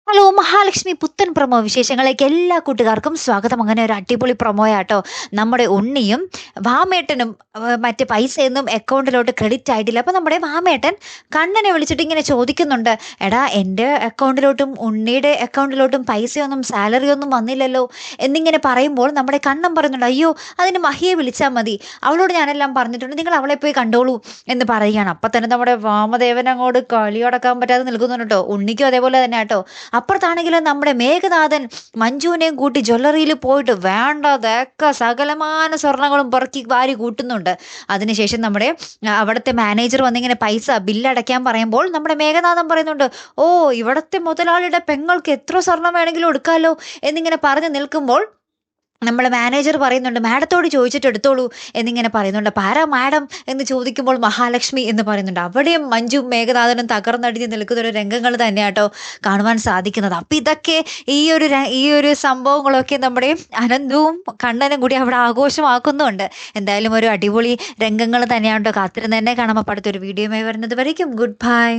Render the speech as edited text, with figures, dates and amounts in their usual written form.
Hello Mahalakshmi പുത്തൻ promo വിശേഷങ്ങളിലേക്ക് എല്ലാ കൂട്ടുകാർക്കും സ്വാഗതം. അങ്ങനെ ഒരു അടിപൊളി പ്രൊമോയാട്ടോ. നമ്മുടെ ഉണ്ണിയും വാമേട്ടനും മറ്റേ പൈസയൊന്നും അക്കൗണ്ടിലോട്ട് ക്രെഡിറ്റ് ആയിട്ടില്ല. അപ്പോൾ നമ്മുടെ വാമേട്ടൻ കണ്ണനെ വിളിച്ചിട്ട് ഇങ്ങനെ ചോദിക്കുന്നുണ്ട്, എടാ എൻ്റെ അക്കൗണ്ടിലോട്ടും ഉണ്ണിയുടെ അക്കൗണ്ടിലോട്ടും പൈസയൊന്നും സാലറി ഒന്നും വന്നില്ലല്ലോ എന്നിങ്ങനെ പറയുമ്പോൾ നമ്മുടെ കണ്ണൻ പറയുന്നുണ്ട്, അയ്യോ അതിന് മഹിയെ വിളിച്ചാൽ മതി, അവളോട് ഞാനെല്ലാം പറഞ്ഞിട്ടുണ്ട്, നിങ്ങൾ അവളെ പോയി കണ്ടോളൂ എന്ന് പറയുകയാണ്. അപ്പം തന്നെ നമ്മുടെ വാമദേവൻ അങ്ങോട്ട് കളിയടക്കാൻ പറ്റാതെ നിൽക്കുന്നുണ്ട് കേട്ടോ. ഉണ്ണിക്കും അതേപോലെ തന്നെ കേട്ടോ. അപ്പുറത്താണെങ്കിലും നമ്മുടെ മേഘനാഥൻ മഞ്ജുവിനെയും കൂട്ടി ജ്വല്ലറിയിൽ പോയിട്ട് വേണ്ടതൊക്കെ സകലമാന സ്വർണ്ണങ്ങളും പുറക്കി വാരി കൂട്ടുന്നുണ്ട്. അതിനുശേഷം നമ്മുടെ അവിടുത്തെ മാനേജർ വന്നിങ്ങനെ പൈസ ബില്ലടയ്ക്കാൻ പറയുമ്പോൾ നമ്മുടെ മേഘനാഥൻ പറയുന്നുണ്ട്, ഓ ഇവിടുത്തെ മുതലാളിയുടെ പെങ്ങൾക്ക് എത്ര സ്വർണം വേണമെങ്കിലും എടുക്കാമല്ലോ എന്നിങ്ങനെ പറഞ്ഞു നിൽക്കുമ്പോൾ നമ്മളെ മാനേജർ പറയുന്നുണ്ട്, മാഡത്തോട് ചോദിച്ചിട്ട് എടുത്തോളൂ എന്നിങ്ങനെ പറയുന്നുണ്ട്. അപ്പോൾ ആരാ മാഡം എന്ന് ചോദിക്കുമ്പോൾ മഹാലക്ഷ്മി എന്ന് പറയുന്നുണ്ട്. അവിടെയും മഞ്ജു മേഘനാഥനും തകർന്നടിഞ്ഞ് നിൽക്കുന്ന ഒരു രംഗങ്ങൾ തന്നെയാട്ടോ കാണുവാൻ സാധിക്കുന്നത്. അപ്പം ഇതൊക്കെ ഈ ഒരു സംഭവങ്ങളൊക്കെ നമ്മുടെ അനന്തവും കണ്ണനും കൂടി അവിടെ ആഘോഷമാക്കുന്നുണ്ട്. എന്തായാലും ഒരു അടിപൊളി രംഗങ്ങൾ തന്നെയാണ് കേട്ടോ. കാത്തിരുന്ന് തന്നെ കാണാം. അപ്പോൾ അടുത്തൊരു വീഡിയോയുമായി വരുന്നത് വരയ്ക്കും ഗുഡ് ബൈ.